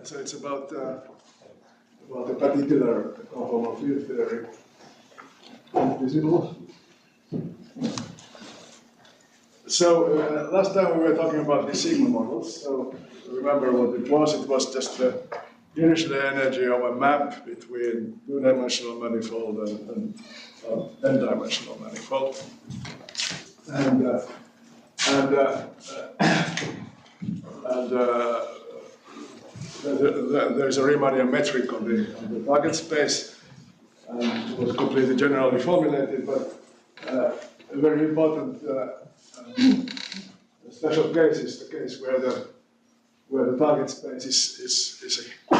So it's about the particular conformal field theory. Visible. So last time we were talking about the sigma models. So remember what it was? It was just the initial energy of a map between two-dimensional manifold and n-dimensional manifold. And there's a Riemannian metric on the target space, and it was completely generally formulated, but a very important special case is the case where the target space is a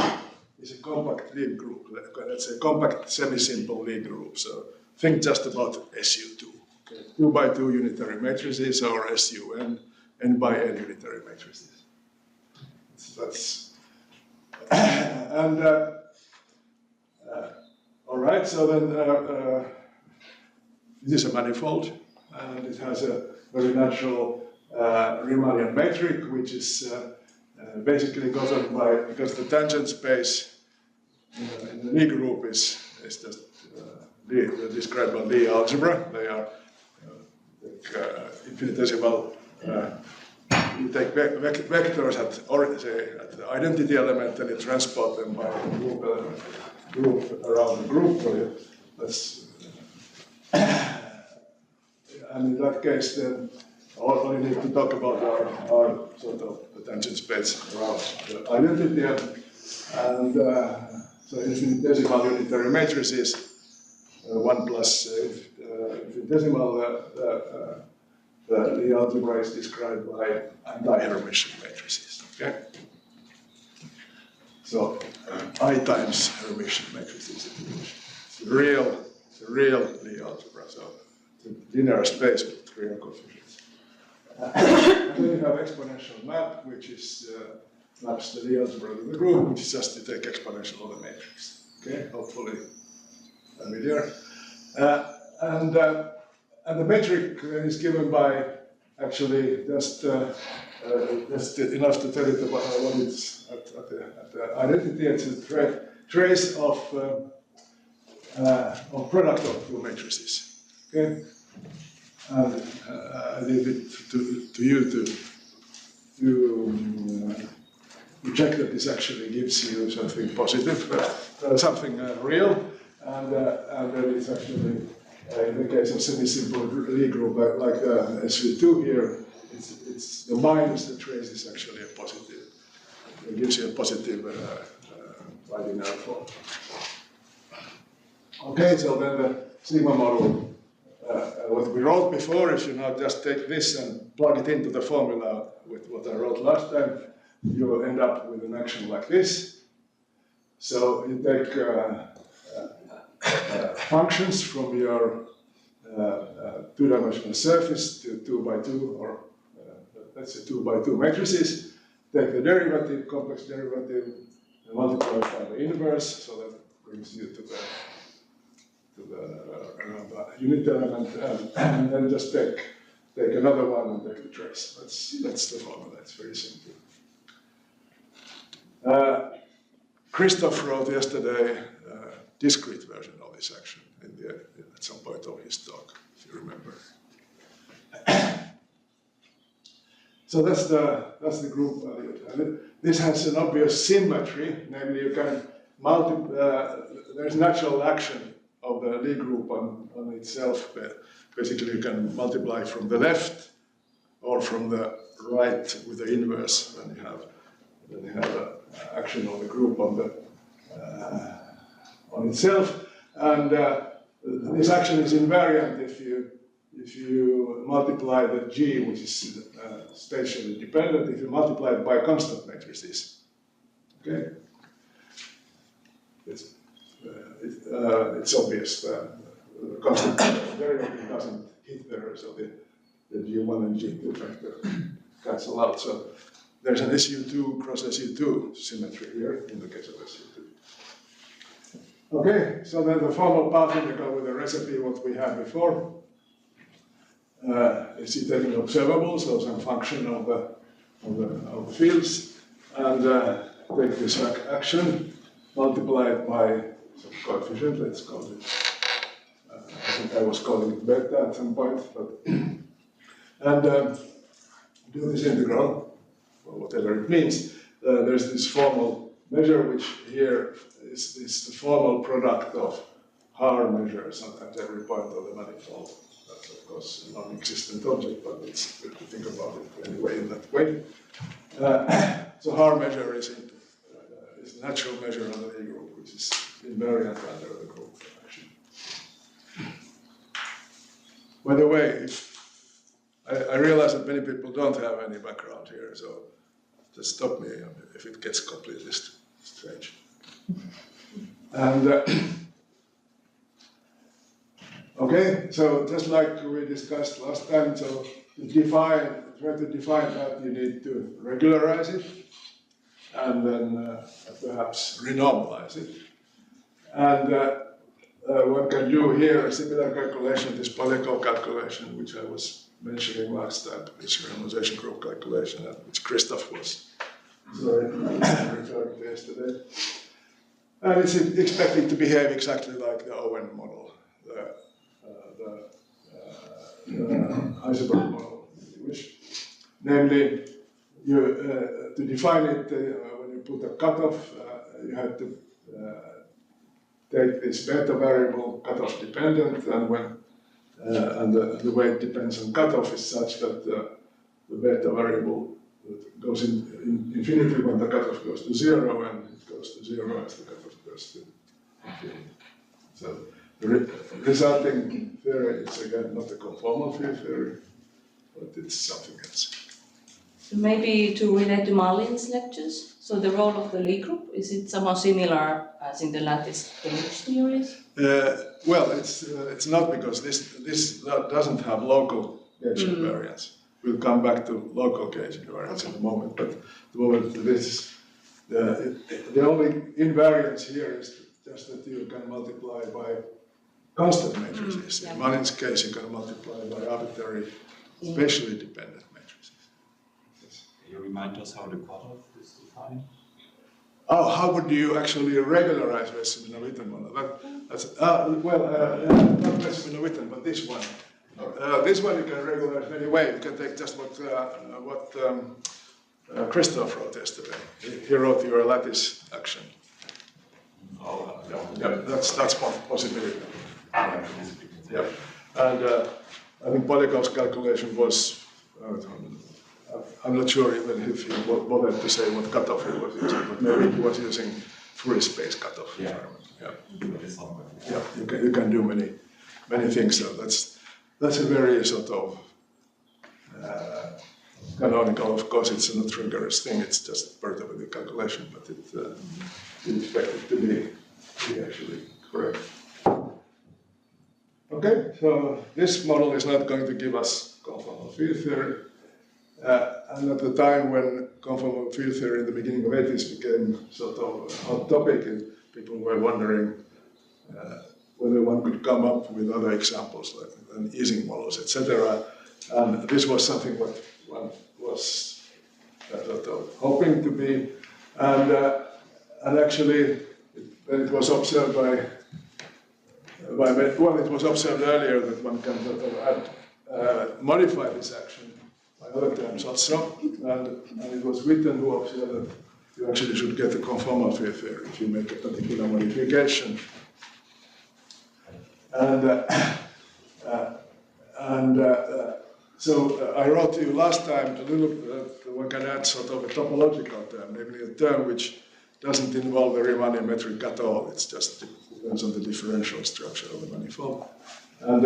compact Lie group. Let's say compact semi-simple Lie group. So think just about SU2, okay. 2 by 2 unitary matrices, or SUn, n by n unitary matrices. That's and all right. So then this is a manifold, and it has a very natural Riemannian metric, which is basically gotten by, because the tangent space in the Lie group is just described by Lie algebra. They are infinitesimal. You take vectors at the identity element and you transport them by the group element, group around the group. So that's and in that case, then all you need to talk about are sort of the tangent space around the identity, and so infinitesimal unitary matrices, 1 plus infinitesimal. The algebra is described by anti-Hermitian matrices. Okay, so I times Hermitian matrices. It's a real Lie algebra. So it's a linear space with real coefficients. And then you have exponential map, which is maps the Lie algebra to the group, which is just to take exponential of the matrix. Okay, hopefully familiar. And the metric is given by actually just enough to tell it about what it's at the identity. It's a trace of product of two matrices. Okay, and I leave it to you to check that this actually gives you something positive, something real, and then it's actually. In the case of semi-simple Lie group like the SU2 here, it's the minus the trace is actually a positive. It gives you a positive linear form. Okay, so then the sigma model, what we wrote before, if you now just take this and plug it into the formula with what I wrote last time, you will end up with an action like this. So you take functions from your two-dimensional surface to 2 by 2, or let's say 2 by 2 matrices. Take the derivative, complex derivative, and multiply it by the inverse, so that brings you to the unit element, and then just take another one and take the trace. That's the formula. It's very simple. Christoph wrote yesterday a discrete version of this action at some point of his talk, if you remember. So that's the group value. And this has an obvious symmetry, namely you can there's natural action of the Lie group on itself. Basically you can multiply from the left or from the right with the inverse, then you have an action of the group on itself, and this action is invariant if you multiply the G, which is spatially dependent, if you multiply it by constant matrices. Okay, it's obvious that the constant derivative doesn't hit there, so the G1 and G2 factor cancel out. So there's an SU2 cross SU2 symmetry here in the case of SU2. Okay, so then the formal path integral with the recipe what we had before is taking observables, so some function of the fields, and take this action, multiply it by some coefficient, let's call it, I think I was calling it beta at some point, but and do this integral, or whatever it means. There's this formal measure, which here is the formal product of Haar measures at every point of the manifold. That's of course a non-existent object, but it's good to think about it anyway in that way. So Haar measure is the natural measure of the A group, which is invariant under the group action. By the way, I realize that many people don't have any background here, so just stop me if it gets completely strange. And okay, so just like we discussed last time, so to try to define that, you need to regularize it, and then perhaps renormalize it. And one can do here a similar calculation, this Polyakov calculation, which I was mentioning last time, this renormalization group calculation, which Christoph was referring to yesterday. And it's expected to behave exactly like the Owen model, the Heisenberg model, if you wish. Namely, to define it, when you put a cutoff, you have to take this beta variable, cutoff dependent, and the way it depends on cutoff is such that the beta variable goes in infinity when the cutoff goes to 0, and it goes to 0 as the cutoff goes to infinity. So the resulting theory is again not a conformal field theory, but it's something else. So maybe to relate to Marlin's lectures, so the role of the Lie group, is it somehow similar as in the lattice gauge theories? Well, it's not, because this doesn't have local gauge invariance. We'll come back to local gauge invariance in a moment, but the moment this the only invariance here is just that you can multiply by constant matrices. In Marlin's case, you can multiply by arbitrary, spatially dependent matrices. Yes. Can you remind us how the cutoff is defined? Oh, how would you actually regularize Wess-Zumino-Witten model? Not Wess-Zumino-Witten, but this one. This one you can regularize in any way. You can take just what Christoph wrote yesterday. He wrote your lattice action. Oh, yeah, that's one possibility. Yeah, and I think Polyakov's calculation was. I'm not sure even if he bothered to say what cutoff he was using, but maybe he was using free space cutoff. Yeah. Yeah, you can do many things. So that's a very sort of canonical. Of course, it's not rigorous thing. It's just part of the calculation, but you expect it to be actually correct. Okay, so this model is not going to give us conformal field theory. And at the time when conformal field theory in the beginning of 80s became sort of a hot topic, and people were wondering whether one could come up with other examples like Ising models, etc. And this was something what one was sort of hoping to be, and actually it was observed it was observed earlier that one can sort of modify this action by other terms also, and it was Witten who observed that you actually should get a conformal field theory if you make a particular modification. So I wrote to you last time a little one can add sort of a topological term, namely a term which doesn't involve the Riemannian metric at all. It's just depends on the differential structure of the manifold. And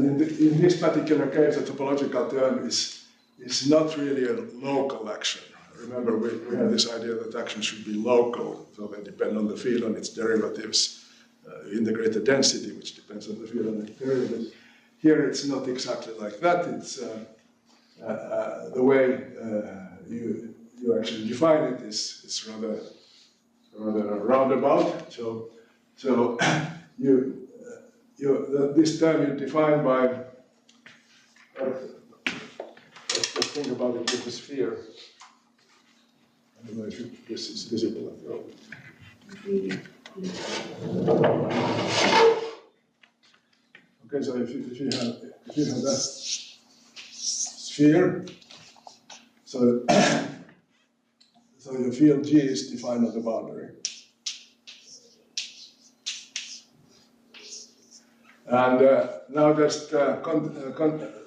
in this particular case, the topological term is not really a local action. Remember, we have this idea that actions should be local, so they depend on the field and its derivatives, integrate the density, which depends on the field and its derivatives. Here, it's not exactly like that. It's the way you actually define it is rather roundabout. So this term you define by, let's think about it with the sphere. I don't know if this is visible at all. Okay, so if you have that sphere, so your field G is defined at the boundary. And now just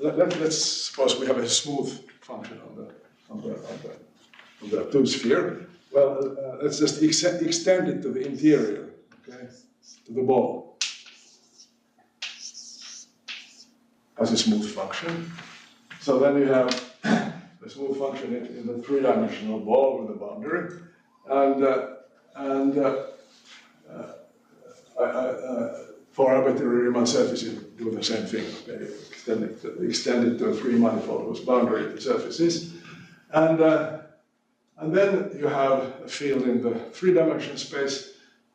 let's suppose we have a smooth function on the two sphere. Well, let's just extend it to the interior, okay, to the ball as a smooth function. So then you have a smooth function in the three-dimensional ball with a boundary, and for arbitrary Riemann surfaces, do the same thing. Okay? Extend it to a three-manifold whose boundary the surfaces, and then you have a field in the three-dimensional space.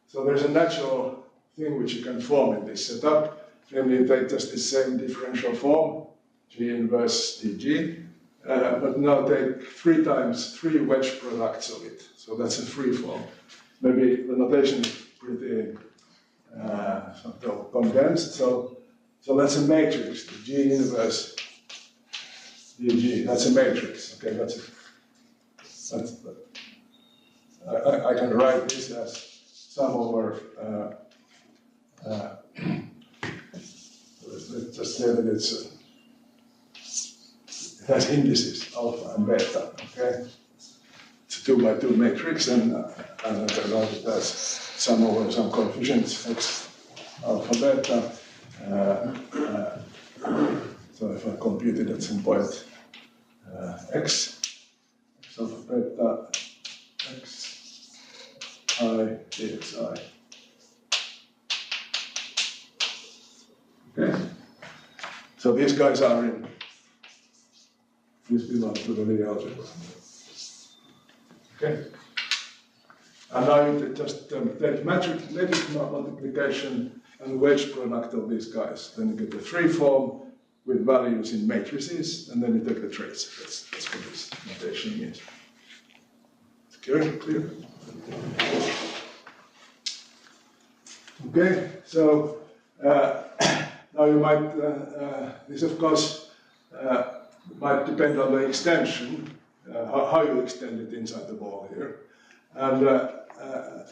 So there's a natural thing which you can form in this setup. Namely, you take just the same differential form, G inverse dg, but now take 3 times 3 wedge products of it. So that's a free form. Maybe the notation is pretty sort of condensed. So that's a matrix, the G inverse dg. That's a matrix. Okay, I can write this as sum over. Let's just say that it has indices alpha and beta. Okay, it's a 2 by 2 matrix, and I can write it as sum over some coefficients x alpha beta. So if I compute it at some point x alpha beta x I dxi. Okay. So these guys are in. These belong to the Lie algebra. Okay. And now you just take matrix multiplication and wedge product of these guys. Then you get the free form with values in matrices, and then you take the trace. That's what this notation means. It's clear? Okay, so now you might, this of course might depend on the extension, how you extend it inside the ball here. And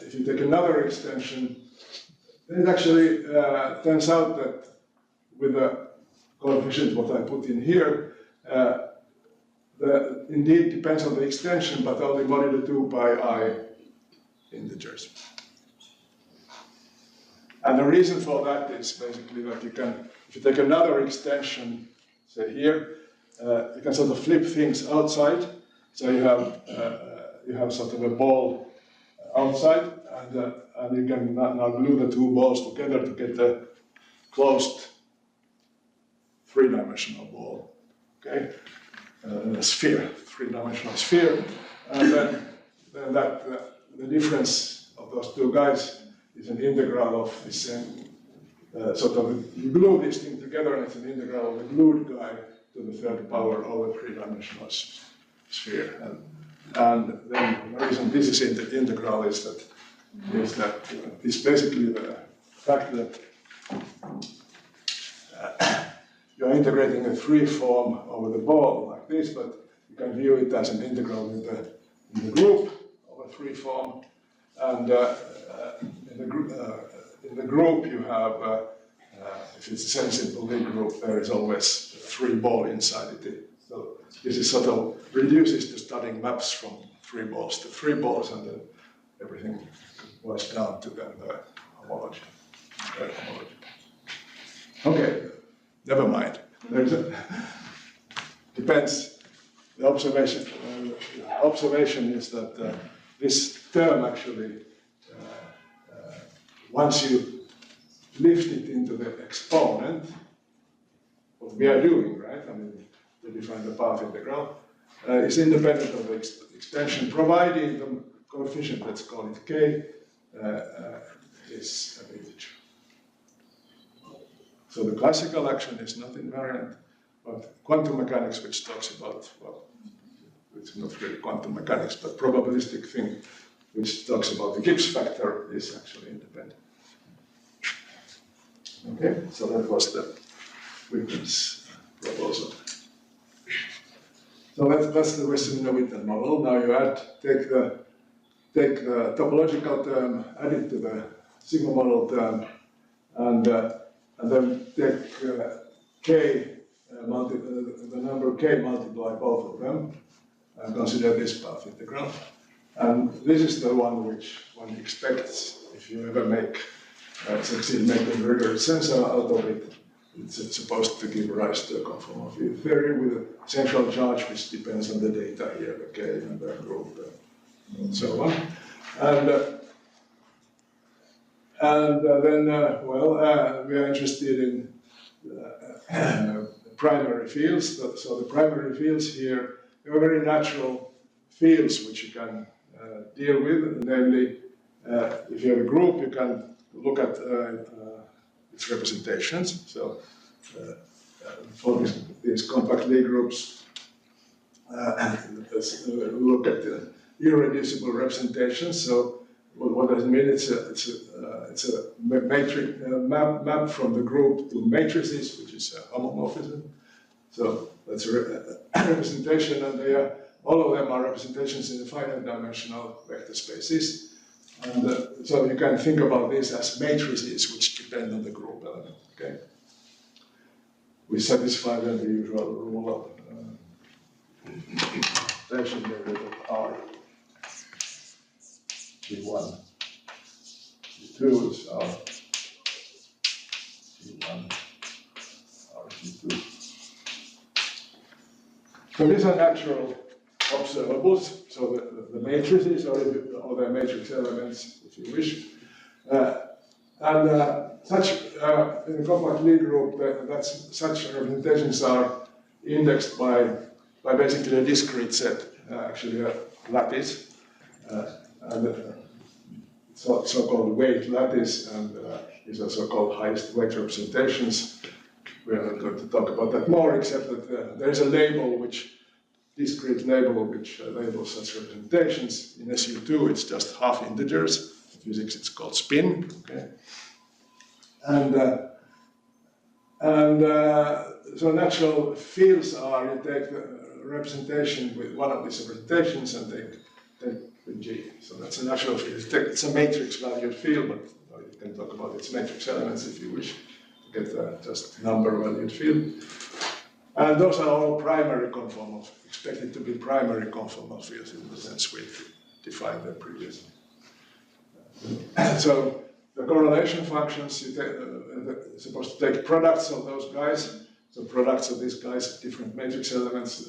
if you take another extension, then it actually turns out that with the coefficient what I put in here, indeed depends on the extension, but only modulo 2 by I integers. And the reason for that is basically that you can, if you take another extension, say here, you can sort of flip things outside. So you have sort of a ball outside, and you can now glue the two balls together to get a closed three-dimensional ball. Okay, a sphere, three-dimensional sphere, and then the difference of those two guys is an integral of this sort of, you glue this thing together, and it's an integral of the glued guy to the third power over three-dimensional sphere. And then the reason this is integral is that it's basically the fact that you're integrating a free form over the ball like this, but you can view it as an integral in the group of a free form. And in the group you have, if it's a semi-simple Lie group, there is always a free ball inside it. So this is sort of reduces to studying maps from free balls to free balls, and then everything boils down to then the homology. Okay, never mind. Depends. The observation is that this term actually, once you lift it into the exponent, what we are doing, right? I mean, to define the path integral, is independent of the extension, providing the coefficient, let's call it k, is an integer. So the classical action is not invariant, but quantum mechanics, which talks about, well, it's not really quantum mechanics, but probabilistic thing, which talks about the Gibbs factor, is actually independent. Okay, so that was the Witten's proposal. So that's the Wess-Zumino-Witten model. Now you take the topological term, add it to the sigma model term, and then take the number k, multiply both of them, and consider this path integral. And this is the one which one expects if you ever succeed making rigorous sense out of it. It's supposed to give rise to a conformal field theory with a central charge which depends on the data here, the k and the group and so on. Then, we are interested in primary fields. So the primary fields here are very natural fields which you can deal with. Namely, if you have a group, you can look at its representations. So for these compact Lie groups, look at the irreducible representations. So what does it mean? It's a matrix map from the group to matrices, which is a homomorphism. So that's a representation, and all of them are representations in the finite dimensional vector spaces. And so you can think about this as matrices which depend on the group element. Okay, we satisfy then the usual rule of station derivative R. G1, G2 is R, G1, R, G2. So these are natural observables, so the matrices or the matrix elements, if you wish. Such in the compact Lie group, such representations are indexed by basically a discrete set, actually a lattice, and so-called weight lattice, and these are so-called highest weight representations. We are not going to talk about that more, except that there is a label, discrete label, which labels such representations. In SU2, it's just half integers. In physics, it's called spin. Okay, so natural fields are, you take the representation with one of these representations and take the G. So that's a natural field. It's a matrix valued field, but you can talk about its matrix elements if you wish to get just number valued field. And those are all primary conformal, expected to be primary conformal fields in the sense we defined them previously. So the correlation functions, you're supposed to take products of those guys. So products of these guys, different matrix elements.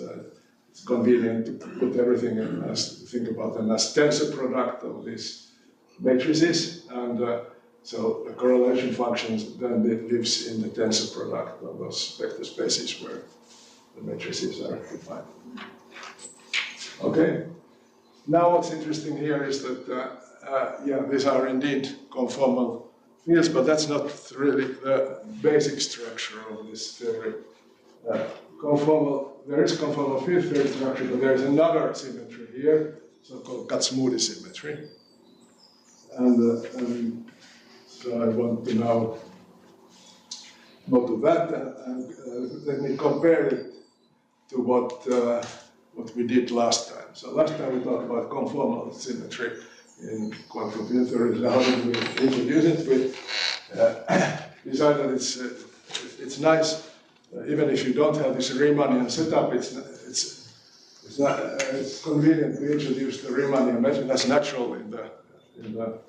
It's convenient to put everything in think about them as tensor product of these matrices. And so the correlation function then lives in the tensor product of those vector spaces where the matrices are defined. Okay. Now what's interesting here is that, these are indeed conformal fields, but that's not really the basic structure of this theory. There is conformal field theory structure, but there is another symmetry here, so-called Kac-Moody symmetry. And so I want to now go to that and let me compare it to what we did last time. So last time we talked about conformal symmetry in quantum field theory. How did we introduce it? We decided it's nice. Even if you don't have this Riemannian setup, it's convenient to introduce the Riemannian method as natural in the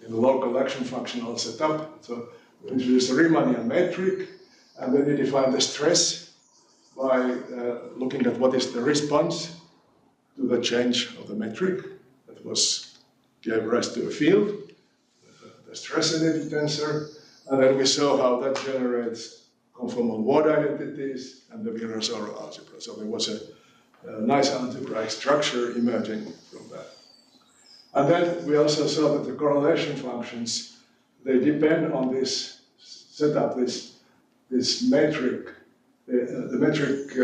local action functional setup. So we introduce the Riemannian metric, and then you define the stress by looking at what is the response to the change of the metric that gave rise to a field, the stress energy tensor, and then we saw how that generates conformal word identities and the Virasoro algebra. So there was a nice algebraic structure emerging from that. And then we also saw that the correlation functions, they depend on this setup, this metric. The metric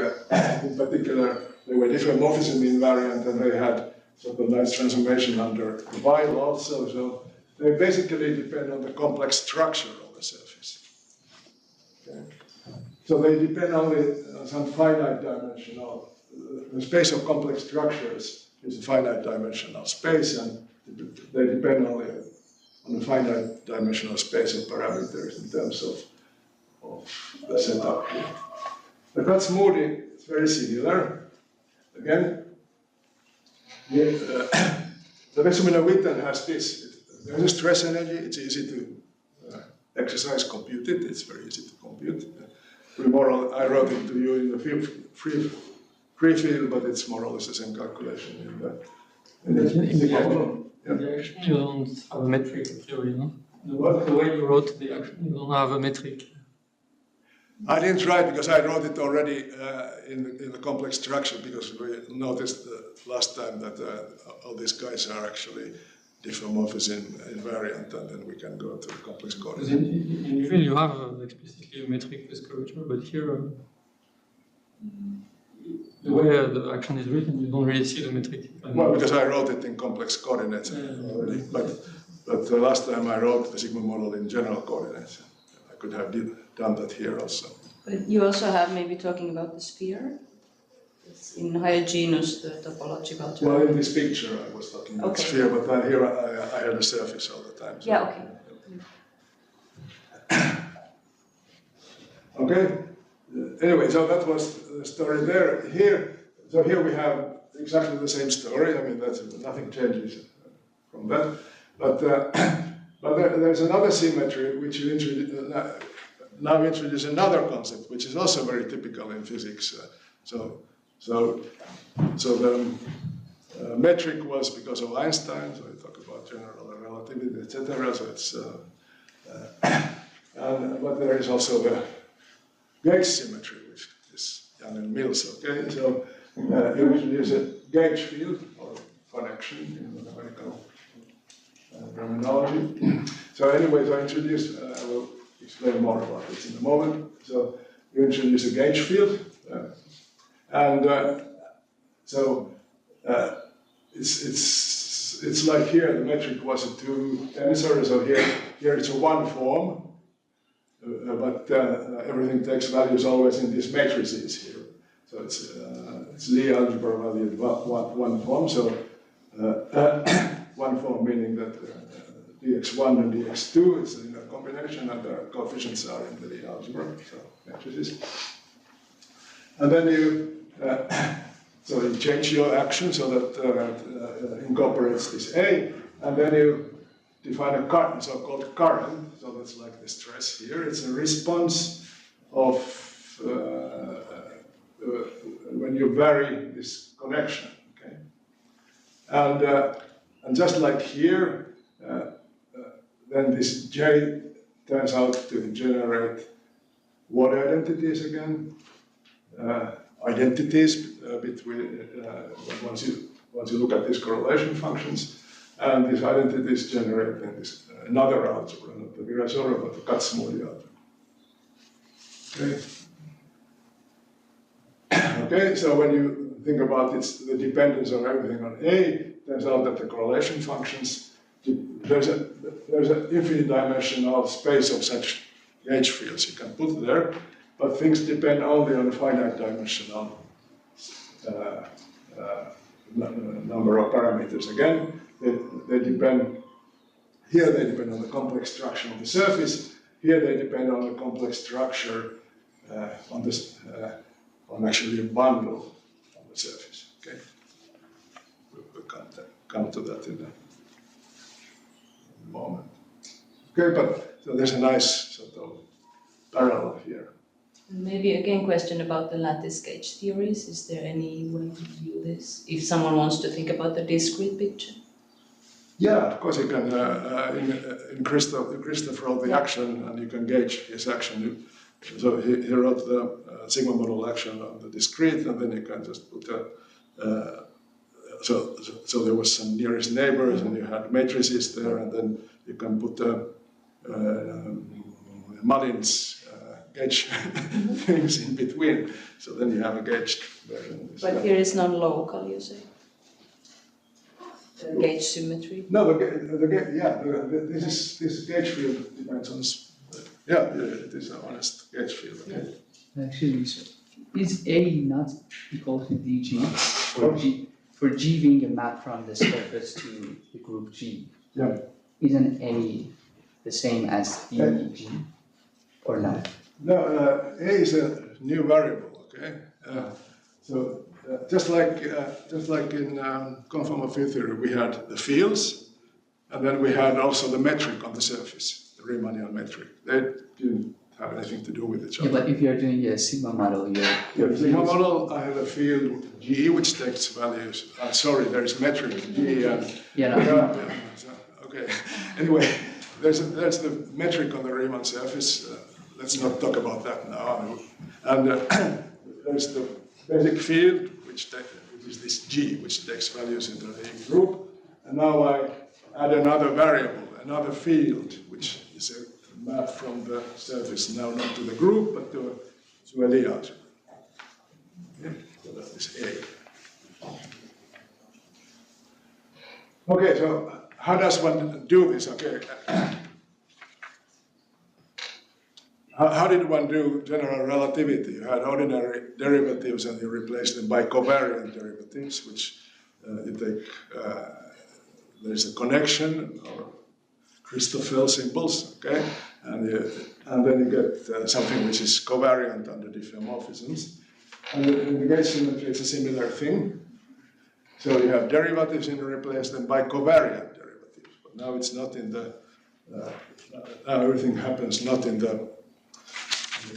in particular they were diffeomorphism invariant, and they had sort of nice transformation under while also. So they basically depend on the complex structure of the surface. Okay. So they depend only on some finite dimensional. The space of complex structures is a finite dimensional space, and they depend only on the finite dimensional space of parameters in terms of the setup here. The Kac-Moody is very similar. Again, the Wess-Zumino-Witten has this. There's a stress energy, it's easy to exercise compute it, it's very easy to compute. I wrote it to you in the free field, but it's more or less the same calculation in the action, you don't have a metric theory, no? The way you wrote the action, you don't have a metric. I didn't write because I wrote it already in the complex structure, because we noticed last time that all these guys are actually diffeomorphism invariant, and then we can go to the complex coordinate. In Liouville you have explicitly a metric with curvature, but here the way the action is written, you don't really see the metric. Well, because I wrote it in complex coordinates already, but last time I wrote the sigma model in general coordinates. I could have done that here also. But you also have maybe talking about the sphere. It's in higher genus, the topological term. Well, in this picture I was talking about sphere, but here I had a surface all the time. So. Yeah, okay. Okay. Anyway, so that was the story there. Here we have exactly the same story. I mean, nothing changes from that. But there's another symmetry which you now introduce another concept, which is also very typical in physics. So the metric was because of Einstein. So we talk about general relativity, etc. So it's but there is also the gauge symmetry, which is Young and Mills. Okay, so you introduce a gauge field or connection in mathematical terminology. So anyways, I will explain more about this in a moment. So you introduce a gauge field, it's like here the metric was a two tensor. So here it's a one form. But everything takes values always in these matrices here. So it's Lie algebra valued one form. So one form meaning that dx1 and dx2 is in a combination, and the coefficients are in the Lie algebra, so matrices. And then you change your action so that incorporates this A, and then you define a current, so-called current. So that's like the stress here. It's a response of when you vary this connection. Okay, and just like here, then this J turns out to generate what identities again? Identities between once you look at these correlation functions. And these identities generate in this another algebra, not the Virasoro, but the Kac-Moody algebra. Okay. Okay. So when you think about the dependence of everything on A, it turns out that the correlation functions, there's an infinite dimensional space of such gauge fields you can put there, but things depend only on the finite dimensional number of parameters. Again, they depend on the complex structure of the surface. Here they depend on the complex structure on actually a bundle on the surface. Okay, we'll come to that in a moment. Okay, but so there's a nice sort of parallel here. Maybe again question about the lattice gauge theories. Is there any way to view this if someone wants to think about the discrete picture? Yeah, of course you can. In Christoph wrote the action, and you can gauge his action. So he wrote the sigma model action on the discrete, and then you can just put so there was some nearest neighbors, and you had matrices there, and then you can put Mullins gauge things in between. So then you have a gauged version. But here is non-local, you say? The gauge symmetry? No, this gauge field depends on, it is an honest gauge field. Okay? Actually, so is A not equal to dg for G being a map from the surface to the group G? Yeah. Isn't A the same as dg or not? No, A is a new variable. Okay. So just like in conformal field theory, we had the fields, and then we had also the metric on the surface, the Riemannian metric. They didn't have anything to do with each other. Yeah, but if you're doing a sigma model, your Sigma model, I have a field G which takes values. Sorry, there is metric G and okay. Anyway, there's the metric on the Riemann surface. Let's not talk about that now. And there's the basic field which is this G which takes values into the group. And now I add another variable, another field which is a map from the surface now not to the group but to a Lie algebra. Yeah, so that is A. Okay, so how does one do this? Okay, how did one do general relativity? You had ordinary derivatives and you replaced them by covariant derivatives, which you take. There's a connection or Christoffel symbols, okay, and then you get something which is covariant under diffeomorphisms. And in the gauge symmetry, it's a similar thing. So you have derivatives and you replace them by covariant derivatives. But now it's not in the. Now everything happens not in the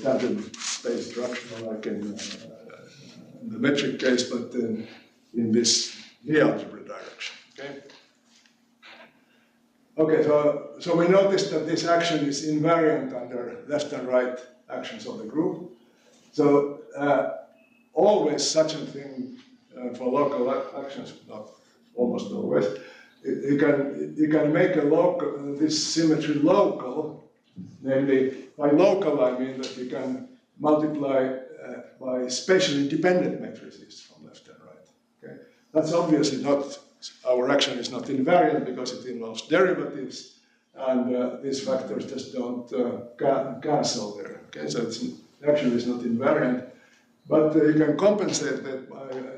tangent space structure like in the metric case, but in this Lie algebra direction. Okay. Okay, so we noticed that this action is invariant under left and right actions of the group. So always such a thing for local actions, not almost always. You can make this symmetry local, namely by local I mean that you can multiply by spatially dependent matrices from left and right. Okay, that's obviously not. Our action is not invariant because it involves derivatives, and these factors just don't cancel there. Okay, so the action is not invariant, but you can compensate that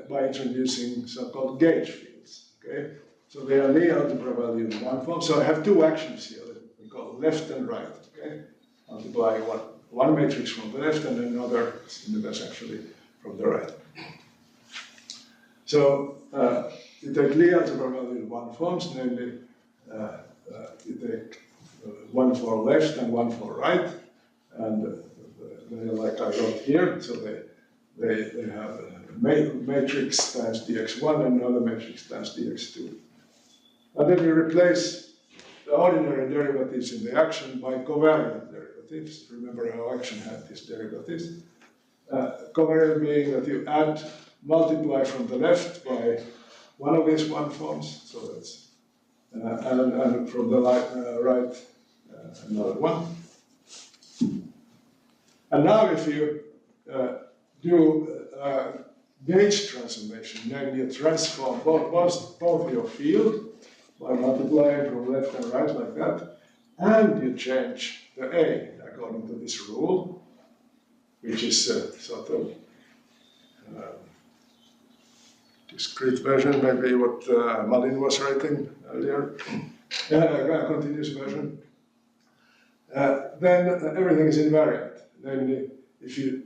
by introducing so-called gauge fields. Okay, so they are Lie algebra value in one form. So I have two actions here that we call left and right. Okay, multiplying one matrix from the left and another inverse actually from the right. So you take Lie algebra value in one forms, namely you take one for left and one for right, and they are like I wrote here, so they have a matrix times dx1 and another matrix times dx2. And then we replace the ordinary derivatives in the action by covariant derivatives. Remember our action had these derivatives. Covariant being that you multiply from the left by one of these one forms, so that's and from the right another one. And now if you do gauge transformation, namely you transform both your field by multiplying from left and right like that, and you change the A according to this rule, which is sort of discrete version, maybe what Malin was writing earlier, continuous version. Then everything is invariant. Namely, if you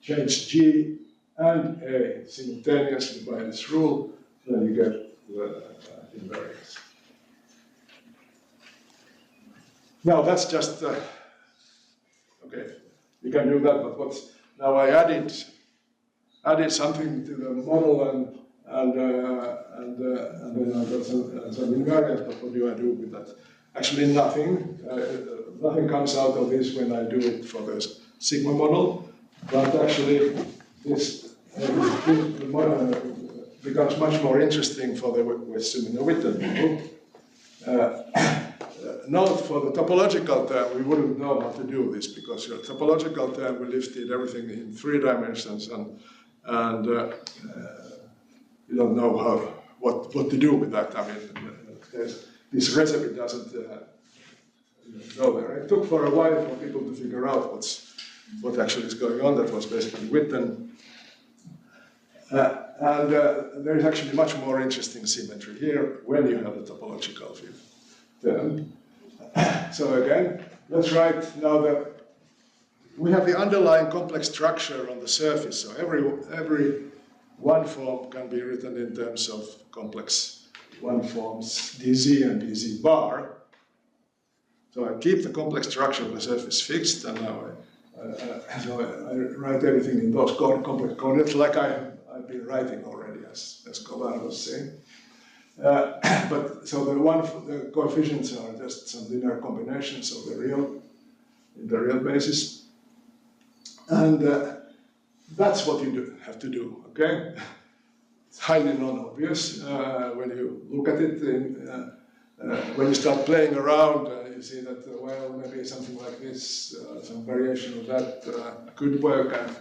change G and A simultaneously by this rule, then you get the invariance. Now that's just okay. You can do that, but now I added something to the model and then I got some invariance. But what do I do with that? Actually, nothing. Nothing comes out of this when I do it for the sigma model. But actually, this model becomes much more interesting for the Wess-Zumino-Witten model. note for the topological term, we wouldn't know how to do this because your topological term, we lifted everything in 3 dimensions and you don't know what to do with that. I mean, this recipe doesn't go there. It took for a while for people to figure out what actually is going on. That was basically Witten. And there is actually much more interesting symmetry here when you have the topological field term. So again, let's write now that we have the underlying complex structure on the surface. So every one form can be written in terms of complex one forms dz and dz bar. So I keep the complex structure of the surface fixed, and now I write everything in those complex coordinates like I've been writing already, as Kovar was saying. But so the coefficients are just some linear combinations of the real basis, and that's what you have to do. Okay, it's highly non-obvious when you look at it. When you start playing around, you see that well, maybe something like this, some variation of that could work. And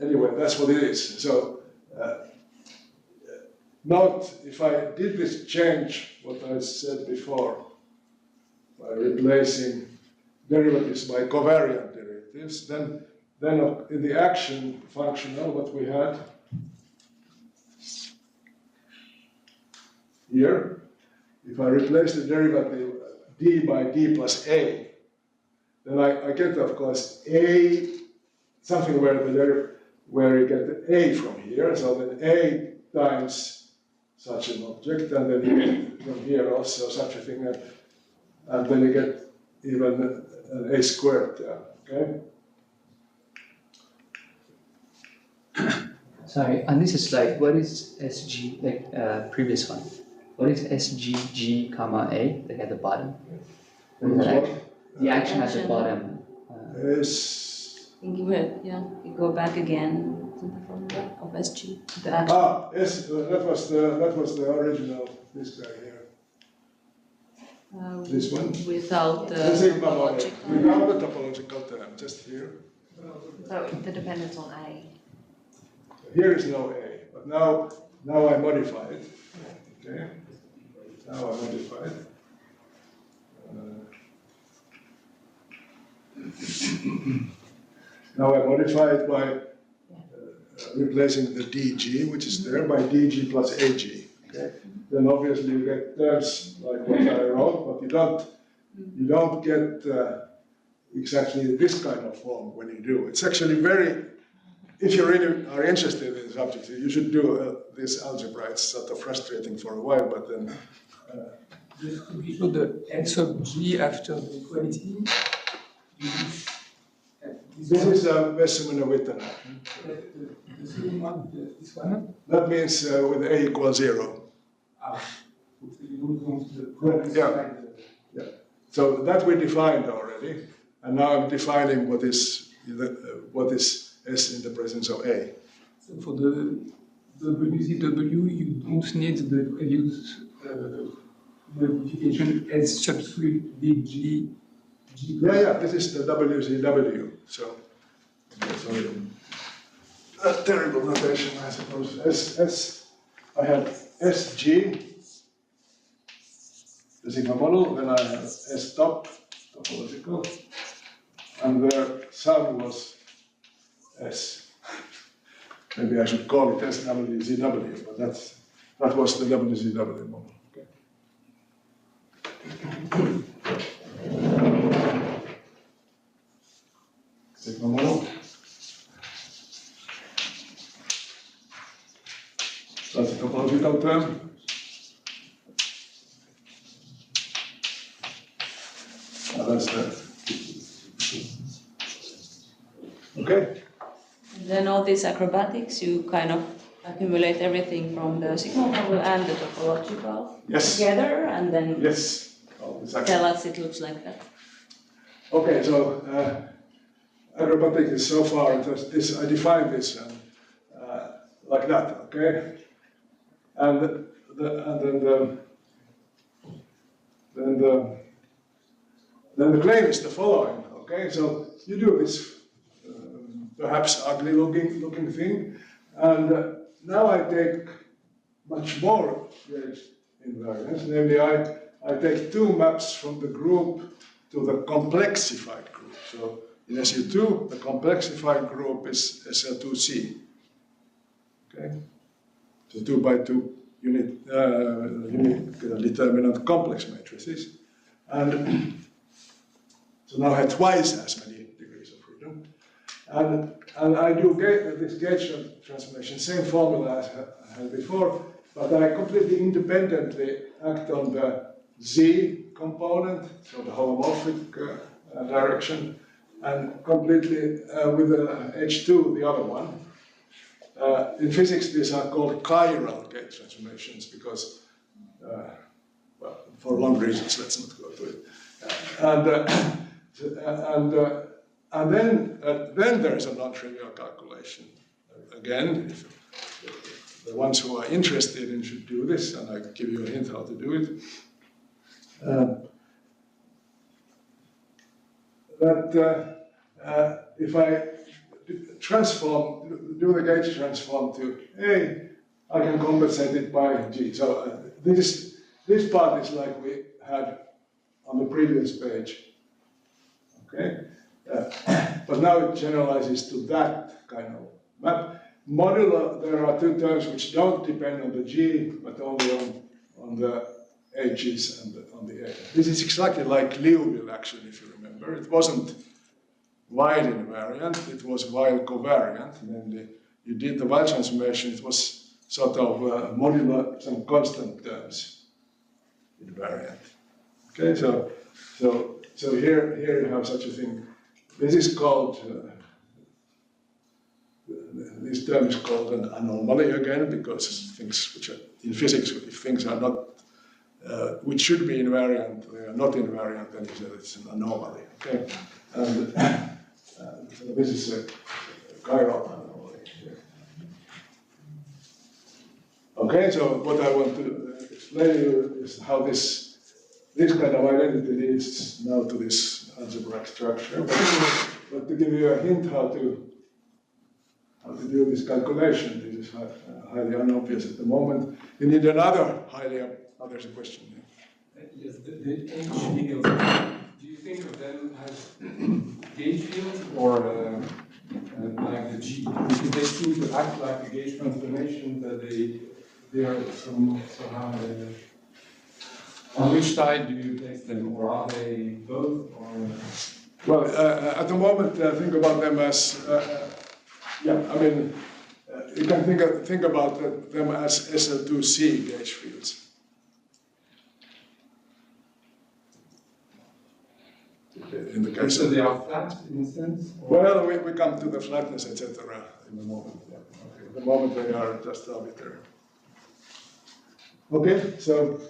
anyway, that's what it is. So. Note, if I did this change, what I said before, by replacing derivatives by covariant derivatives, then in the action functional, what we had here, if I replace the derivative d by d plus a, then I get, of course, a, something where you get the a from here, so then a times such an object, and then you get from here also such a thing, and then you get even an a squared term, okay? Sorry, on this slide, what is SG, like previous one? What is SGG comma A, like at the bottom? What is that action? The action at the bottom. Yes. I think you go back again to the formula of SG. The action. Yes, that was the original, this guy here. This one? Without the The sigma model, topological. without the topological term, just here. So the dependence on A. Here is no A, but now I modify it. Okay. Now I modify it. Now I modify it by replacing the dg, which is there, by dg plus ag. Okay. Then obviously you get terms like what I wrote, but you don't get exactly this kind of form when you do. It's actually very. If you really are interested in the subject, you should do this algebra. It's sort of frustrating for a while, but then. Just to be sure, the S of G after the equality. This is a Wess-Zumino-Witten. The second one, this one. That means with a equals 0. So you don't want the progress. Yeah. So that we defined already, and now I'm defining what is S in the presence of A. So for the WZW, you don't need the previous modification S subscript big G. Yeah, this is the WZW. So, sorry. A terrible notation, I suppose. I have SG, the sigma model, then I have S top, topological, and the sum was S. Maybe I should call it SWZW, but that was the WZW model. Okay. Sigma model. That's a topological term. That's that. Okay. And then all these acrobatics, you kind of accumulate everything from the sigma model and the topological together, and then tell us it looks like that. Okay, so acrobatic is so far, this, I define this like that, okay? And then then the claim is the following, okay? So you do this perhaps ugly looking thing, and now I take much more gauge invariance, namely I take two maps from the group to the complexified group. So in SU2, the complexified group is SL2C, okay? So 2 by 2 unit determinant complex matrices. And so now I have twice as many degrees of freedom. And I do this gauge transformation, same formula as I had before, but I completely independently act on the Z component, so the homomorphic direction, and completely with the H2, the other one. In physics, these are called chiral gauge transformations because, well, for long reasons, let's not go to it. And then there is a non-trivial calculation. Again, if the ones who are interested in should do this, and I give you a hint how to do it. If I do the gauge transform to A, I can compensate it by G. So this part is like we had on the previous page. Okay, but now it generalizes to that kind of map. Modulo, there are two terms which don't depend on the G, but only on the H's and on the A. This is exactly like Liouville, actually, if you remember. It wasn't Weil invariant, it was Weil covariant. Namely, you did the Weil transformation, it was sort of modulo some constant terms invariant. Okay, so here you have such a thing. This is called, this term is called an anomaly again, because things which are, in physics, if things are not, which should be invariant, they are not invariant, then you say it's an anomaly, okay? And so this is a chiral anomaly here. Okay, so what I want to explain to you is how this kind of identity leads now to this algebraic structure. But to give you a hint how to do this calculation, this is highly unobvious at the moment. You need another there's a question here. Yes, the H fields, do you think of them as gauge fields or like the G? Because they seem to act like a gauge transformation, that they are somehow on which side do you place them, or are they both? Or well, at the moment, think about them as yeah. I mean, you can think about them as SL2C gauge fields. In the case so of they are flat in a sense? Well, we come to the flatness, etc. in a moment. Yeah. Okay. At the moment, they are just arbitrary. Okay, so.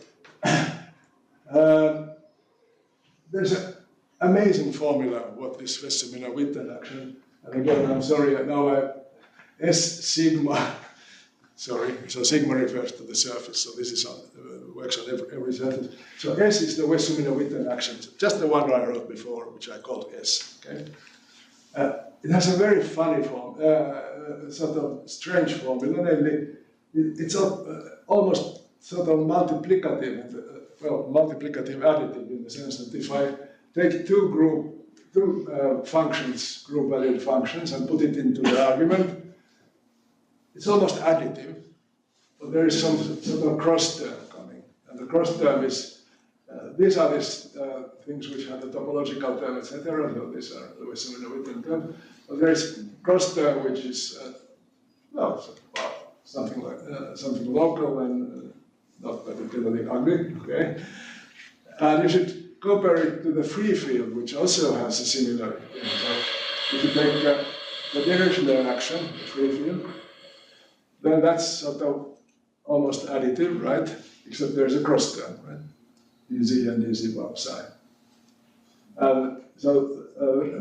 There's an amazing formula what this Wess-Zumino-Witten action, and again, I'm sorry, now S sigma, sorry, so sigma refers to the surface, so this is works on every surface. So S is the Wess-Zumino-Witten action, just the one I wrote before, which I called S, okay? It has a very funny form, sort of strange formula, namely, it's almost sort of multiplicative, multiplicative additive in the sense that if I take two functions, group-valued functions, and put it into the argument, it's almost additive, but there is some sort of cross term coming. And the cross term is, these are these things which have the topological term, etc. So these are the Wess-Zumino-Witten term. But there is cross term which is, something like something local and not particularly ugly, okay? And you should compare it to the free field, which also has a similar thing. So if you take the Dirichlet action, the free field, then that's sort of almost additive, right? Except there's a cross term, right? dz and dz bar psi. So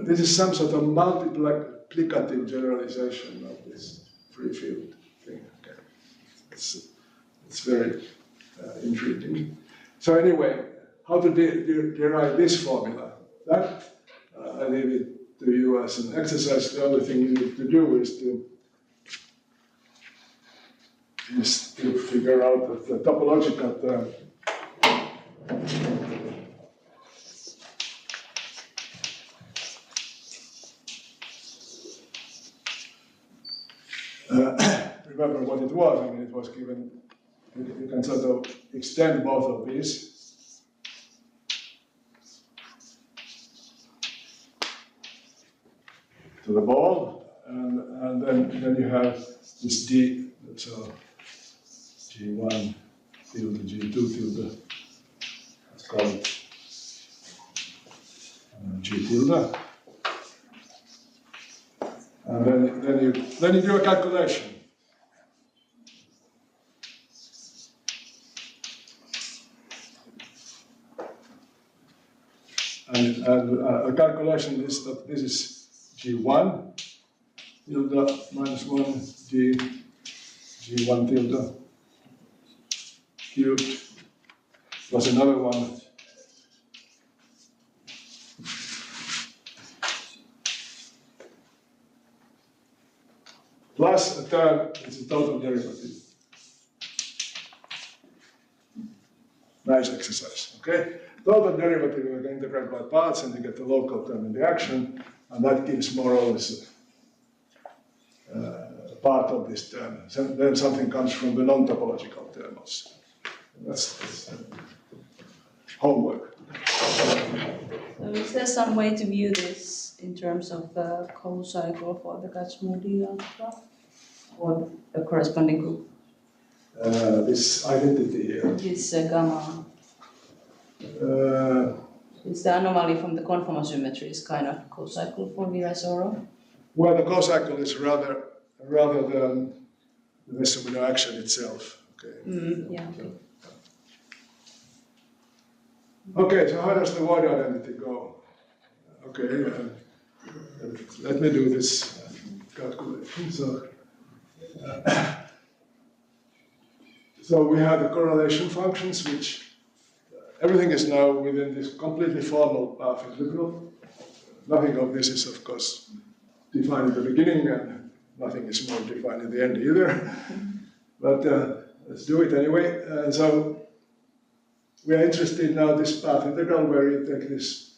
this is some sort of multiplicative generalization of this free field thing. Okay. It's very intriguing. So anyway, how to derive this formula. That I leave it to you as an exercise. The only thing you need to do is to figure out the topological term. Remember what it was. I mean, it was given. You can sort of extend both of these. To the ball, and then you have this D, so G1 tilde, G2 tilde, let's call it G tilde. And then you do a calculation. And a calculation is that this is G1 tilde minus 1 G1 tilde cubed plus another one plus a term, it's a total derivative. Nice exercise, okay? Total derivative, you can integrate by parts and you get the local term in the action, and that gives more or less part of this term. So then something comes from the non-topological term also. That's homework. So is there some way to view this in terms of the co-cycle for the Kac-Moody algebra or a corresponding group? This identity here. This gamma. Is the anomaly from the conformal symmetry is kind of co-cycle for Virasoro? Well, the co-cycle is rather than the Wess-Zumino action itself. Okay. Yeah. Okay, so how does the void identity go? Okay, let me do this calculation. So we have the correlation functions, which everything is now within this completely formal path integral. Nothing of this is, of course, defined in the beginning, and nothing is more defined in the end either. But let's do it anyway. And so we are interested now in this path integral where you take this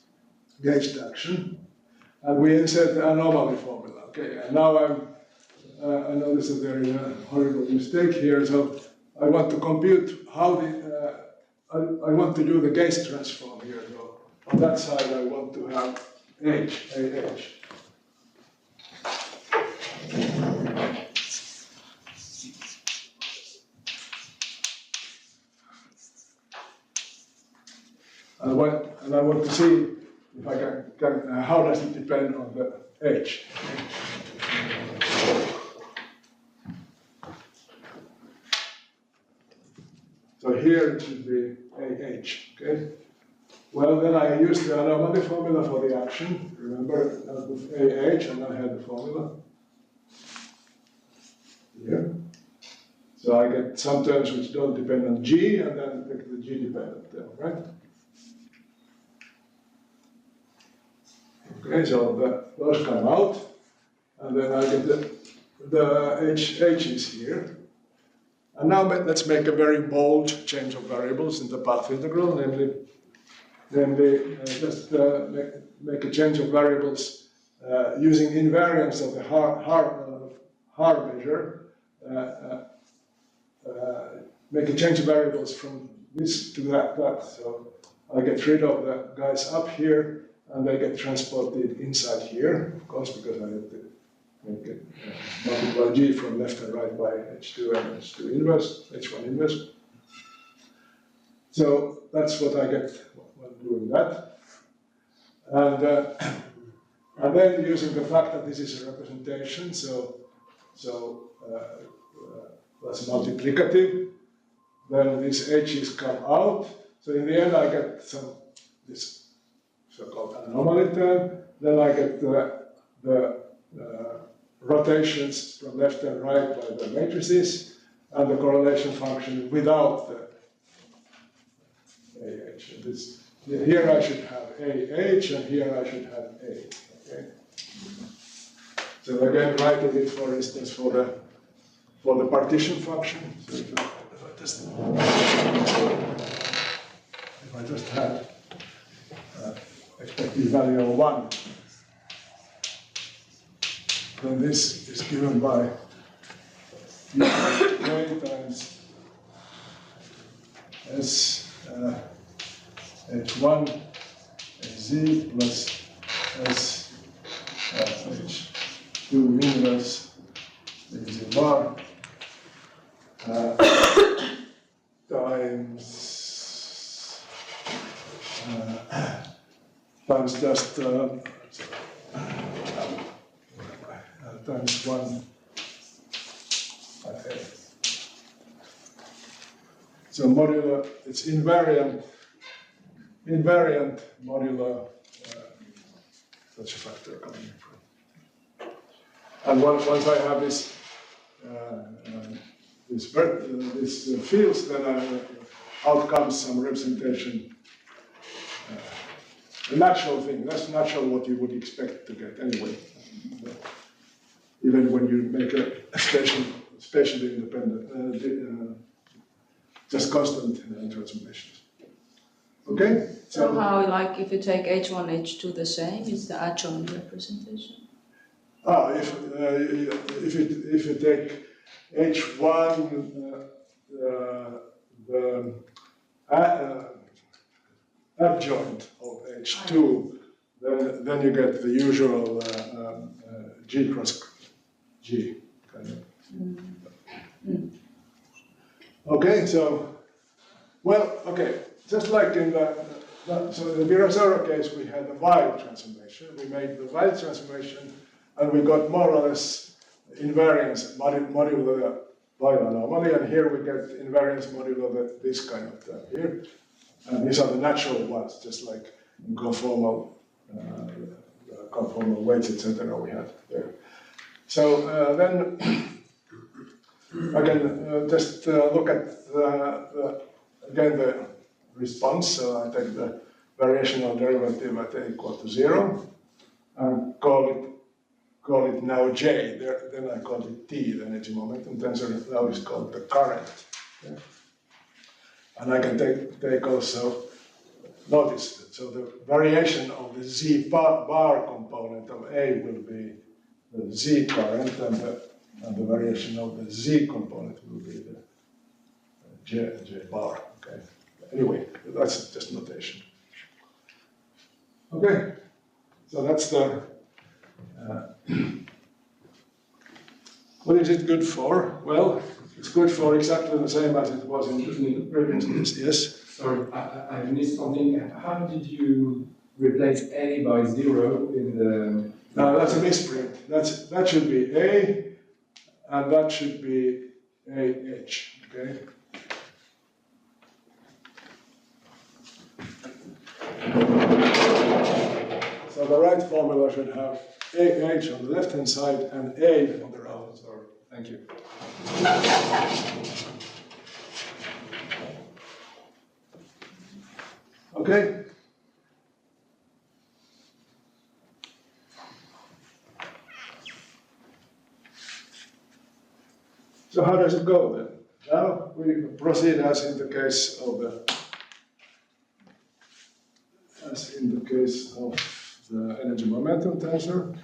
gauged action, and we insert the anomaly formula. Okay, and now I notice that there is a horrible mistake here. So I want to compute how I want to do the gauge transform here. So on that side, I want to have AH. And I want to see if I can how does it depend on the H. So here it should be AH, okay? Well, then I use the anomaly formula for the action. Remember, with AH, and I had the formula here. So I get some terms which don't depend on G, and then take the G dependent term, right? Okay, so those come out, and then I get the H's here. And now let's make a very bold change of variables in the path integral, namely just make a change of variables using invariance of the Haar measure. Make a change of variables from this to that. So I get rid of the guys up here, and they get transported inside here, of course, because I have to make it multiply G from left and right by H2 and H2 inverse, H1 inverse. So that's what I get when doing that. And then using the fact that this is a representation, that's multiplicative, then these H's come out. So in the end I get this so-called anomaly term. Then I get the rotations from left and right by the matrices, and the correlation function without the AH. Here I should have AH, and here I should have A. Okay. So again, writing it, for instance, for the partition function. So if I just had expected value of 1, then this is given by A times S H1 Z plus S H2 inverse Z bar times just times 1 by A. So modular, it's invariant modular such a factor coming from. And once I have this fields, then out comes some representation. A natural thing. That's natural what you would expect to get anyway. Even when you make a spatially independent, just constant transformations. Okay? So how, like, if you take H1, H2 the same, it's the adjoint representation? If you take H1, the adjoint of H2, then you get the usual G cross G kind of. Okay, so, well, okay, just like in the Virasoro case, we had the Weil transformation. We made the Weil transformation, and we got more or less invariance modulo Weil anomaly, and here we get invariance modulo this kind of term here. And these are the natural ones, just like in conformal weights, etc. we had there. So then I can just look at again the response. So I take the variational derivative at a equal to 0 and call it now J. Then I call it T, the energy momentum tensor. Now is called the current. Okay? And I can take also, notice, so the variation of the Z bar component of A will be the Z current, and the variation of the Z component will be the J bar. Okay. Anyway, that's just notation. Okay, so that's the. What is it good for? Well, it's good for exactly the same as it was in the previous case. Yes? Sorry, I missed something. How did you replace A by 0 in the... No, that's a misprint. That should be A, and that should be AH, okay? So the right formula should have AH on the left-hand side and A on the right. Sorry, thank you. Okay? So how does it go then? Now we proceed as in the case of the energy momentum tensor.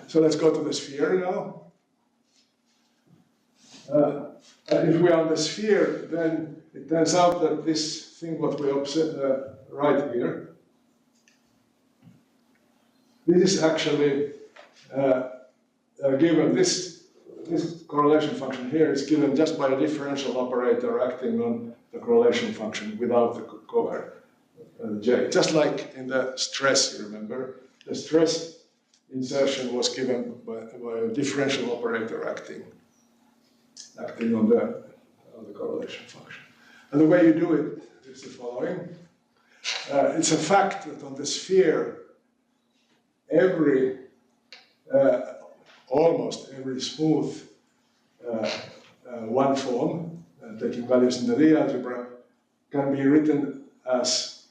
So let's go to the sphere now. If we are on the sphere, then it turns out that this thing what we write here, this is actually given, this correlation function here is given just by a differential operator acting on the correlation function without the covariance J. Just like in the stress, you remember, the stress insertion was given by a differential operator acting on the correlation function. And the way you do it is the following. It's a fact that on the sphere, almost every smooth one form, taking values in the Lie algebra, can be written as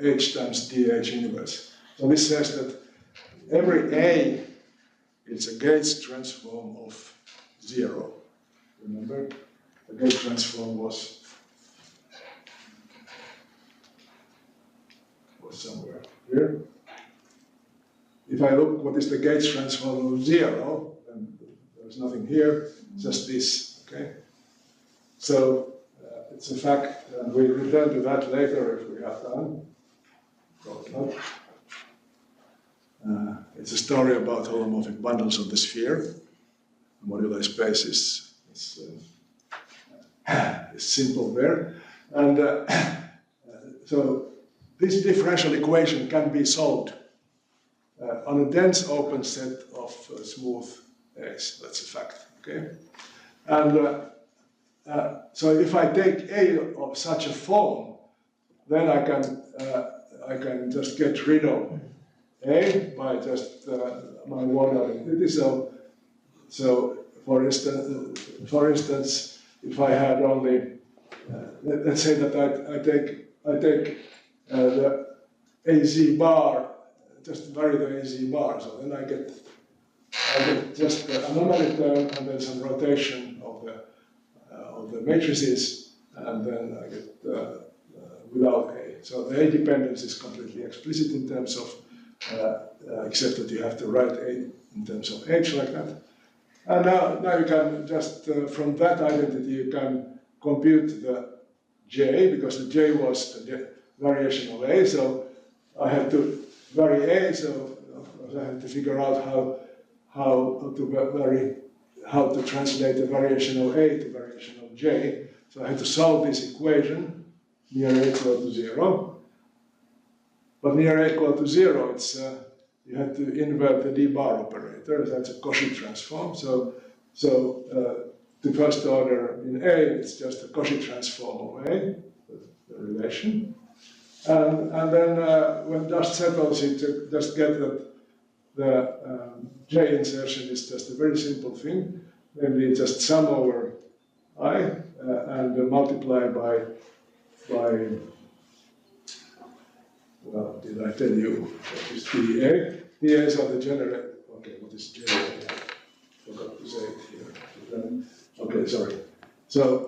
H times dH inverse. So this says that every A is a gauge transform of 0. Remember, the gauge transform was somewhere here. If I look what is the gauge transform of 0, then there's nothing here, just this, okay? So it's a fact, and we return to that later if we have time. It's a story about holomorphic bundles of the sphere. The moduli space is simple there. And so this differential equation can be solved on a dense open set of smooth A's. That's a fact, okay? And so if I take A of such a form, then I can just get rid of A by just my one identity. So for instance, if I had only, let's say that I take the AZ bar, just vary the AZ bar, so then I get just the anomaly term and then some rotation of the matrices, and then I get without A. So the A dependence is completely explicit in terms of, except that you have to write A in terms of H like that. And now you can just, from that identity, you can compute the J, because the J was the variation of A, so I had to vary A, so of course I had to figure out how to translate the variation of A to variation of J. So I had to solve this equation, near A equal to 0. But near A equal to 0, it's you have to invert the d bar operator. That's a Cauchy transform. So the first order in A, it's just a Cauchy transform of A, the relation. And then when dust settles, you just get that the J insertion is just a very simple thing. Namely, just sum over I and multiply by, well, did I tell you what is DA? DAs are the generator. Okay, what is J? I forgot to say it here. Okay, sorry. So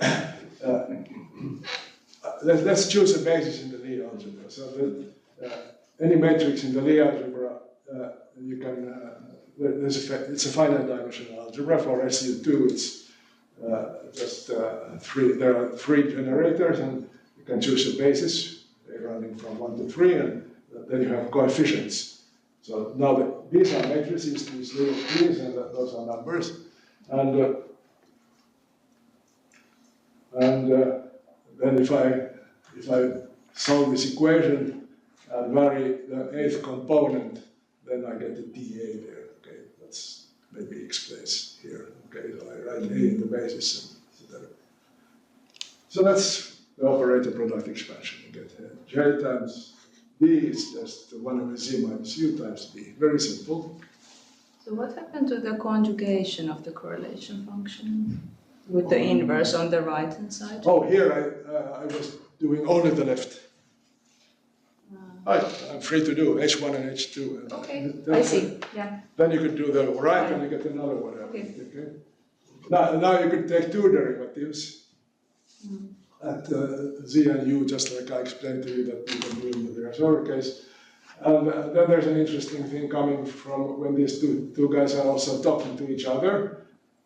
let's choose a basis in the Lie algebra. So any matrix in the Lie algebra, you can, it's a finite dimensional algebra. For SU2, it's just there are 3 generators, and you can choose a basis running from 1 to 3, and then you have coefficients. So now these are matrices, these little p's, and those are numbers. And then if I solve this equation and vary the 8th component, then I get the dA there. Okay, that's maybe explains here. Okay, so I write A in the basis, etc. So that's the operator product expansion. You get J times D is just 1 over Z minus U times D. Very simple. So what happened to the conjugation of the correlation function with the inverse on the right hand side? Oh, here I was doing only the left. I'm free to do H1 and H2. And okay, I see. Yeah. Then you could do the right, and you get another one. Okay. Now you could take 2 derivatives at Z and U, just like I explained to you that you can do in the Virasoro case. And then there's an interesting thing coming from when these two guys are also talking to each other.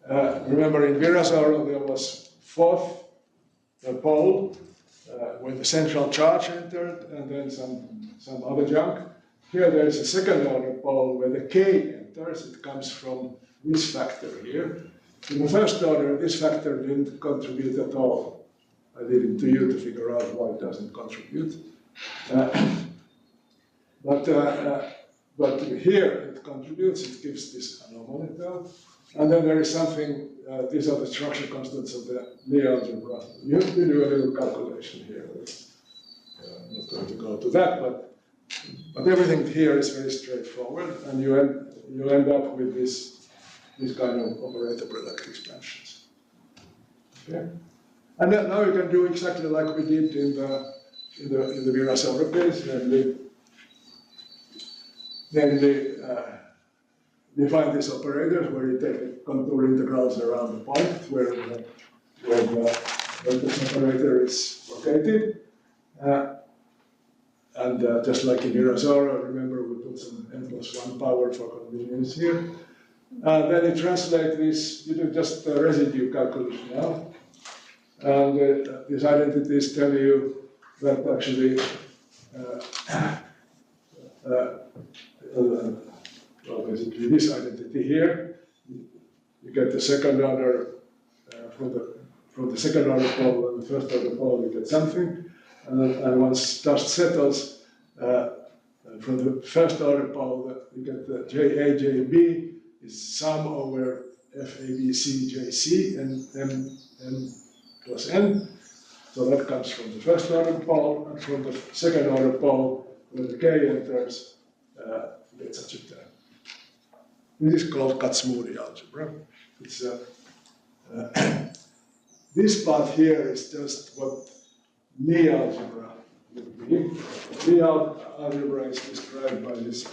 Remember, in Virasoro there was 4th pole where the central charge entered, and then some other junk. Here there is a 2nd order pole where the K enters. It comes from this factor here. In the 1st order, this factor didn't contribute at all. I leave it to you to figure out why it doesn't contribute. But here it contributes, it gives this anomaly term. And then there is something, these are the structure constants of the Lie algebra. You have to do a little calculation here. I'm not going to go to that, but everything here is very straightforward, and you end up with this kind of operator product expansions. Okay? And then now you can do exactly like we did in in the Virasoro case, namely define these operators where you take the contour integrals around the point where this operator is located. And just like in Virasoro, remember we put some n+1 power for convenience here. Then you translate this, you do just residue calculation now. And these identities tell you that actually, well, basically this identity here, you get the second order from the second order pole and the first order pole, you get something. And once dust settles, from the first order pole, you get the JA, JB is sum over FABC, JC, and M plus N. So that comes from the first order pole, and from the second order pole, when the K enters, you get such a term. This is called Kac-Moody algebra. It's, this part here is just what Lie algebra would be. Lie algebra is described by this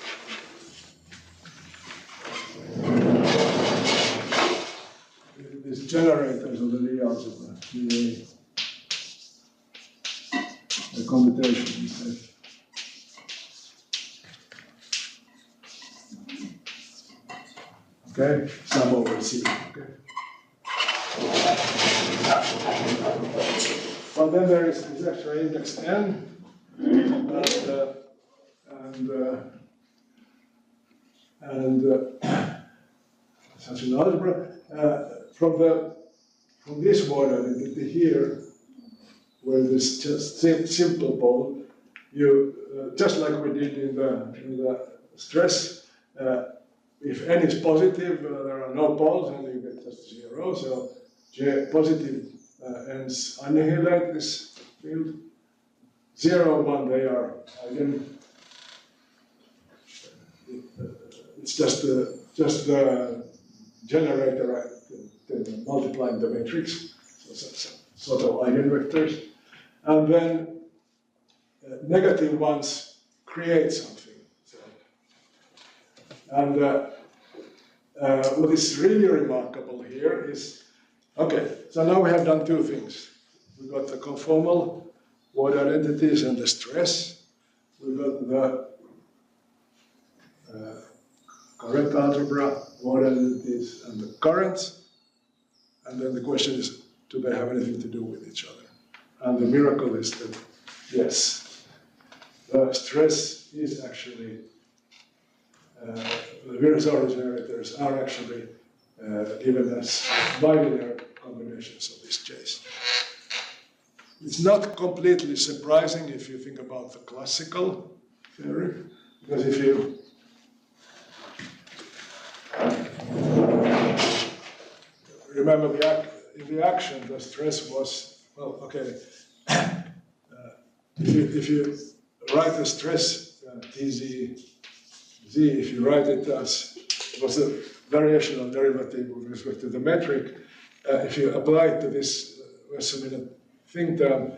these generators of the Lie algebra, the commutation instead. Okay, sum over C. Okay. Well, then there is this extra index n, and such an algebra. From this word identity here, where this just simple pole, you just like we did in the stress. If n is positive, there are no poles, and you get just 0. So J positive ends annihilate this field. 0, 1, they are eigen. It's just the generator, right? Multiplying the matrix, so sort of eigenvectors. And then negative ones create something. So, and what is really remarkable here is, okay, so now we have done two things. We got the conformal word identities and the stress. We got the correct algebra, word identities, and the currents. And then the question is, do they have anything to do with each other? And the miracle is that, yes, the stress is actually, the Virasoro generators are actually given as bilinear combinations of these J's. It's not completely surprising if you think about the classical theory, because if you remember in the action, the stress was, well, okay, if you write the stress Tz, Z, if you write it as, it was a variational derivative with respect to the metric, if you apply it to this Wess-Zumino thing term,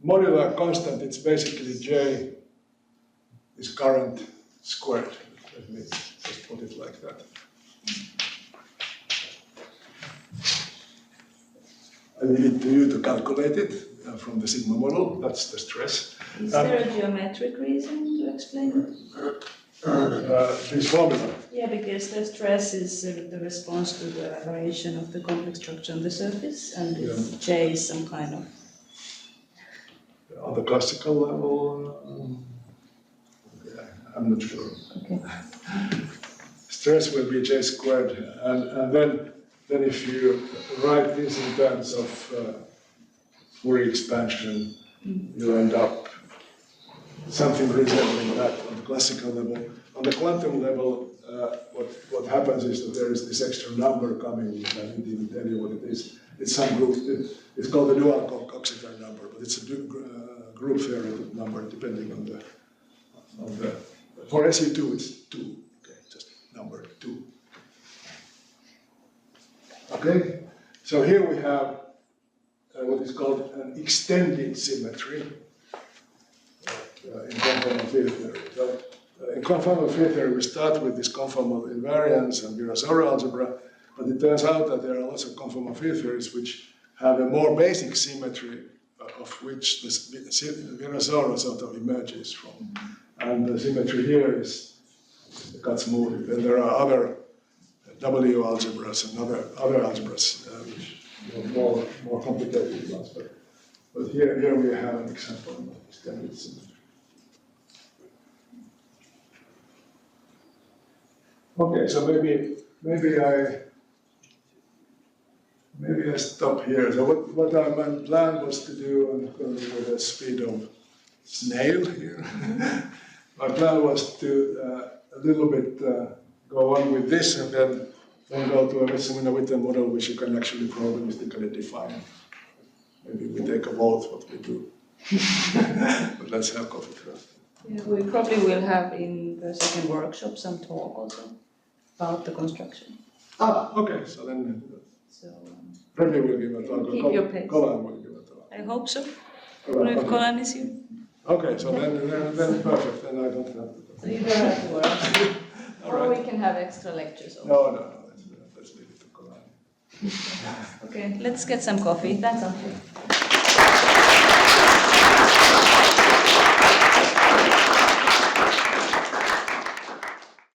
modular constant, it's basically J is current squared. Let me just put it like that. I leave it to you to calculate it from the sigma model. That's the stress. Is there a geometric reason to explain it? This formula. Yeah, because the stress is the response to the variation of the complex structure on the surface, and J is some kind of... On the classical level, I'm not sure. Okay. Stress will be J squared, and then if you write this in terms of Fourier expansion, you end up something resembling that on the classical level. On the quantum level, what happens is that there is this extra number coming, I didn't even tell you what it is. It's some group, it's called the dual Coxeter number, but it's a group theory number depending on the, for SU2 it's 2, okay, just number 2. Okay, so here we have what is called an extended symmetry. in conformal field theory. So, in conformal field theory, we start with this conformal invariance and Virasoro algebra, but it turns out that there are lots of conformal field theories which have a more basic symmetry of which the Virasoro sort of emerges from. And the symmetry here is got moving. Then there are other W algebras and other algebras which are more complicated ones. But here we have an example of extended symmetry. Okay, so maybe I stop here. So what my plan was to do, I'm going with the speed of snail here. My plan was to a little bit go on with this and then go to a Wess-Zumino-Witten model which you can actually probabilistically define. Maybe we take a vote what we do. But let's have coffee first. Yeah, we probably will have in the second workshop some talk also about the construction. Okay, so then Remy will give a talk. Keep your pace. Colin will give a talk. I hope so. If Colin is here. Okay, so then perfect, then I don't have to. So you don't have to worry. Or All right. we can have extra lectures also. No, let's leave it to Colin. Okay, let's get some coffee. Thanks, Antti.